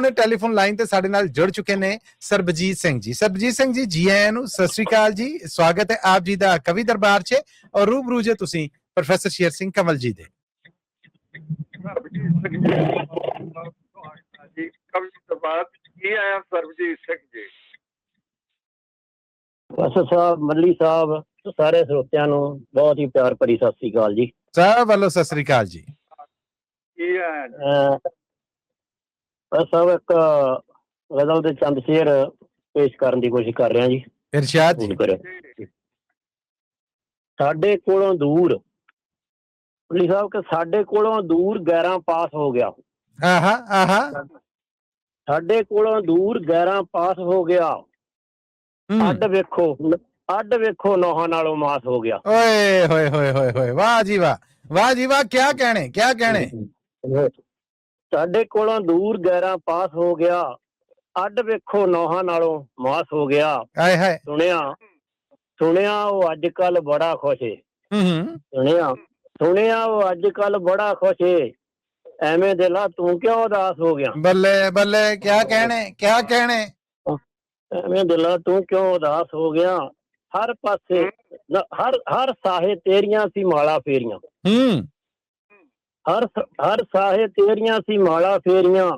ਹੁਣ telephone line ਤੇ ਸਾਡੇ ਨਾਲ ਜੁੜ ਚੁੱਕੇ ਨੇ ਸਰਬਜੀਤ ਸਿੰਘ ਜੀ। ਸਰਬਜੀਤ ਸਿੰਘ ਜੀ, ਜੀ ਆਇਆਂ ਨੂੰ, ਸਤਿ ਸ੍ਰੀ ਅਕਾਲ ਜੀ। ਸਵਾਗਤ ਹੈ ਆਪ ਜੀ ਦਾ ਕਵੀ ਦਰਬਾਰ 'ਚ ਔਰ ਰੂਬਰੂ ਜੇ ਤੁਸੀਂ ਪ੍ਰੋਫੈਸਰ ਸ਼ੇਰ ਸਿੰਘ ਕੰਵਲ ਜੀ ਦੇ। ਸਰਬਜੀਤ ਸਿੰਘ ਜੀ, ਬਸ ਸਾਹਿਬ, ਮੱਲੀ ਸਾਹਿਬ, ਸਾਰੇ ਸਰੋਤਿਆਂ ਨੂੰ ਬਹੁਤ ਹੀ ਪਿਆਰ ਭਰੀ ਸਤਿ ਸ੍ਰੀ ਅਕਾਲ ਜੀ। ਸਭ ਵੱਲੋਂ ਸਤਿ ਸ੍ਰੀ ਅਕਾਲ ਜੀ। ਸਭ ਇੱਕ ਗਜ਼ਲ ਦੇ ਚੰਦ ਸ਼ੇਰ ਪੇਸ਼ ਕਰਨ ਦੀ ਕੋਸ਼ਿਸ਼ ਕਰ ਰਿਹਾ ਜੀ। ਇਰਸ਼ਾਦ ਜੀ। ਸਾਡੇ ਕੋਲੋਂ ਦੂਰ, ਮੱਲੀ ਸਾਹਿਬ ਕਿ ਸਾਡੇ ਕੋਲੋਂ ਦੂਰ ਗੈਰਾਂ ਪਾਸ ਹੋ ਗਿਆ। ਸਾਡੇ ਕੋਲੋਂ ਦੂਰ ਗੈਰਾਂ ਪਾਸ ਹੋ ਗਿਆ। ਅੱਡ ਵੇਖੋ ਨੌਹਾਂ ਨਾਲੋਂ ਮਾਸ ਹੋ ਗਿਆ। ਓਏ ਹੋਏ ਹੋਏ ਹੋਏ ਹੋਏ, ਵਾਹ ਜੀ ਵਾਹ, ਵਾਹ ਜੀ ਵਾਹ, ਕਿਆ ਕਹਿਣੇ, ਕਿਆ ਕਹਿਣੇ। ਸਾਡੇ ਕੋਲੋਂ ਦੂਰ ਗੈਰਾਂ ਪਾਸ ਹੋ ਗਿਆ, ਅੱਡ ਵੇਖੋ ਨੌਹਾਂ ਨਾਲੋਂ ਮਾਸ ਹੋ ਗਿਆ। ਹਾਏ ਹਾਏ। ਸੁਣਿਆ ਉਹ ਅੱਜ ਕੱਲ ਬੜਾ ਖੁਸ਼ ਏ। ਸੁਣਿਆ ਉਹ ਅੱਜ ਕੱਲ ਬੜਾ ਖੁਸ਼ ਏ। ਐਵੇਂ ਦਿਲਾ ਤੂੰ ਕਿਉਂ ਉਦਾਸ ਹੋ ਗਿਆ। ਬੱਲੇ ਬੱਲੇ, ਕਿਆ ਕਹਿਣੇ, ਕਿਆ ਕਹਿਣੇ। ਐਵੇਂ ਦਿਲਾ ਤੂੰ ਕਿਉਂ ਉਦਾਸ ਹੋ ਗਿਆ। ਹਰ ਪਾਸੇ ਹਰ ਸਾਹੇ ਤੇਰੀਆਂ ਸੀ ਮਾਲਾ ਫੇਰੀਆਂ। ਹਰ ਸਾਹੇ ਤੇਰੀਆਂ ਸੀ ਮਾਲਾ ਫੇਰੀਆਂ।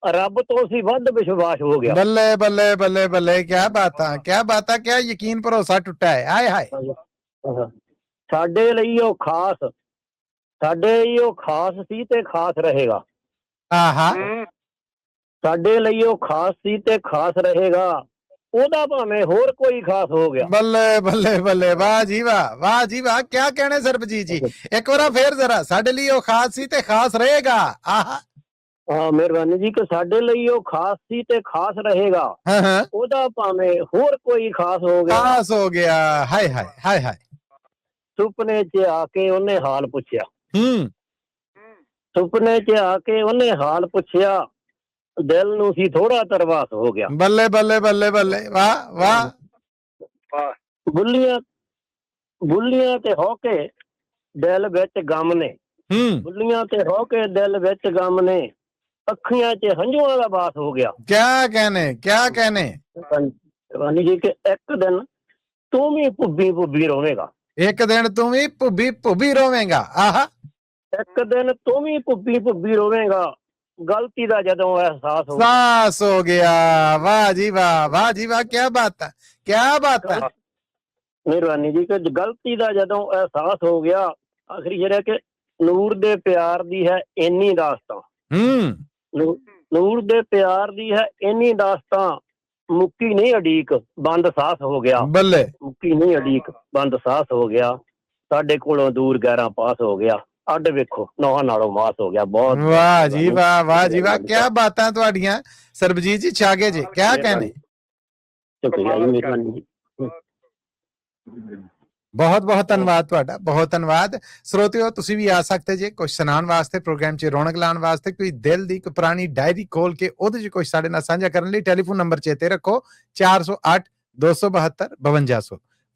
ਰੱਬ ਤੋਂ ਸੀ ਵੱਧ ਵਿਸ਼ਵਾਸ ਹੋ ਗਿਆ। ਬੱਲੇ ਬੱਲੇ ਬੱਲੇ ਬੱਲੇ, ਕਿਆ ਬਾਤਾਂ, ਕਿਆ ਬਾਤਾਂ, ਕਿਆ ਯਕੀਨ ਭਰੋਸਾ ਟੁੱਟਾ ਹੈ। ਹਾਏ ਹਾਏ। ਸਾਡੇ ਲਈ ਉਹ ਖਾਸ, ਸਾਡੇ ਲਈ ਉਹ ਖਾਸ ਸੀ ਤੇ ਖਾਸ ਰਹੇਗਾ। ਸਾਡੇ ਲਈ ਉਹ ਖਾਸ ਸੀ ਤੇ ਖਾਸ ਰਹੇਗਾ। ਉਹਦਾ ਭਾਵੇਂ ਹੋਰ ਕੋਈ ਖਾਸ ਹੋ ਗਿਆ। ਬੱਲੇ ਬੱਲੇ ਬੱਲੇ, ਵਾਹ ਜੀ ਵਾਹ, ਵਾਹ ਜੀ ਵਾਹ, ਕਿਆ ਕਹਿਣੇ ਸਰਬਜੀਤ ਜੀ। ਇੱਕ ਵਾਰ ਫੇਰ ਜ਼ਰਾ, ਸਾਡੇ ਲਈ ਉਹ ਖਾਸ ਸੀ ਤੇ ਖਾਸ ਰਹੇਗਾ। ਹਾਂ, ਮਿਹਰਬਾਨੀ ਜੀ। ਕਿ ਸਾਡੇ ਲਈ ਉਹ ਖਾਸ ਸੀ ਤੇ ਖਾਸ ਰਹੇਗਾ। ਉਹਦਾ ਭਾਵੇਂ ਹੋਰ ਕੋਈ ਖਾਸ ਹੋ ਗਿਆ। ਖਾਸ ਹੋ ਗਿਆ। ਹਾਏ ਹਾਏ ਹਾਏ ਹਾਏ। ਸੁਪਨੇ 'ਚ ਆ ਕੇ ਉਹਨੇ ਹਾਲ ਪੁੱਛਿਆ। ਸੁਪਨੇ 'ਚ ਆ ਕੇ ਉਹਨੇ ਹਾਲ ਪੁੱਛਿਆ। ਦਿਲ ਨੂੰ ਸੀ ਥੋੜਾ ਤਰਵਾਸ ਹੋ ਗਿਆ। ਬੱਲੇ ਬੱਲੇ ਬੱਲੇ ਬੱਲੇ, ਵਾਹ ਵਾਹ। ਬੁੱਲੀਆਂ ਤੇ ਹੋ ਕੇ ਦਿਲ ਵਿੱਚ ਗਮ ਨੇ। ਬੁੱਲੀਆਂ ਤੇ ਹੋ ਕੇ ਦਿਲ ਵਿੱਚ ਗਮ ਨੇ। ਅੱਖੀਆਂ 'ਚ ਹੰਝੂਆਂ ਦਾ ਬਾਸ ਹੋ ਗਿਆ। ਕਿਆ ਕਹਿਣੇ, ਕਿਆ ਕਹਿਣੇ। ਰਾਨੀ ਜੀ ਕਿ ਇੱਕ ਦਿਨ ਤੂੰ ਵੀ ਭੁੱਬੀ ਰੋਵੇਂਗਾ। ਇੱਕ ਦਿਨ ਤੂੰ ਵੀ ਭੁੱਬੀ ਰੋਵੇਂਗਾ। ਇੱਕ ਦਿਨ ਤੂੰ ਵੀ ਭੁੱਬੀ ਰੋਵੇਂਗਾ। ਗਲਤੀ ਦਾ ਜਦੋਂ ਅਹਿਸਾਸ ਹੋ ਗਿਆ। ਵਾਹ ਜੀ ਵਾਹ, ਵਾਹ ਜੀ ਵਾਹ, ਕਿਆ ਬਾਤ ਹੈ, ਕਿਆ ਬਾਤ ਹੈ। ਮਿਹਰਬਾਨੀ ਜੀ। ਕਿ ਗਲਤੀ ਦਾ ਜਦੋਂ ਅਹਿਸਾਸ ਹੋ ਗਿਆ। ਆਖਰੀ ਜਿਹੜਾ ਕਿ ਨੂਰ ਦੇ ਪਿਆਰ ਦੀ ਹੈ ਇੰਨੀ ਦਾਸਤਾਂ। ਨੂਰ ਦੇ ਪਿਆਰ ਦੀ ਹੈ ਇੰਨੀ ਦਾਸਤਾਂ। ਮੁੱਕੀ ਨਹੀਂ ਅਡੀਕ, ਬੰਦ ਸਾਸ ਹੋ ਗਿਆ। ਬੱਲੇ। ਮੁੱਕੀ ਨਹੀਂ ਅਡੀਕ, ਬੰਦ ਸਾਸ ਹੋ ਗਿਆ। ਸਾਡੇ ਕੋਲੋਂ ਦੂਰ ਗੈਰਾਂ ਪਾਸ ਹੋ ਗਿਆ। ਅੱਡ ਵੇਖੋ ਨੌਹਾਂ ਨਾਲੋਂ ਮਾਸ ਹੋ ਗਿਆ। ਬਹੁਤ ਵਾਹ ਜੀ ਵਾਹ, ਵਾਹ ਜੀ ਵਾਹ, ਕਿਆ ਬਾਤਾਂ ਤੁਹਾਡੀਆਂ ਸਰਬਜੀਤ ਜੀ। ਛਾਗੇ ਜੀ, ਕਿਆ ਕਹਿਣੇ। ਸ਼ੁਕਰੀਆ ਜੀ, ਮਿਹਰਬਾਨੀ ਜੀ। ਬਹੁਤ ਬਹੁਤ ਧੰਨਵਾਦ ਤੁਹਾਡਾ, ਬਹੁਤ ਧੰਨਵਾਦ। ਸਰੋਤਿਓ, ਤੁਸੀਂ ਵੀ ਆ ਸਕਦੇ ਜੇ ਕੁਝ ਸੁਣਾਉਣ ਵਾਸਤੇ, ਪ੍ਰੋਗਰਾਮ 'ਚ ਰੌਣਕ ਲਾਉਣ ਵਾਸਤੇ, ਕੋਈ ਦਿਲ ਦੀ ਕੋਈ ਪੁਰਾਣੀ ਡਾਇਰੀ ਖੋਲ ਕੇ ਉਹਦੇ 'ਚ ਕੁਝ ਸਾਡੇ ਨਾਲ ਸਾਂਝਾ ਕਰਨ ਲਈ ਟੈਲੀਫੋਨ ਨੰਬਰ ਚੇਤੇ ਰੱਖੋ 408 272 5200।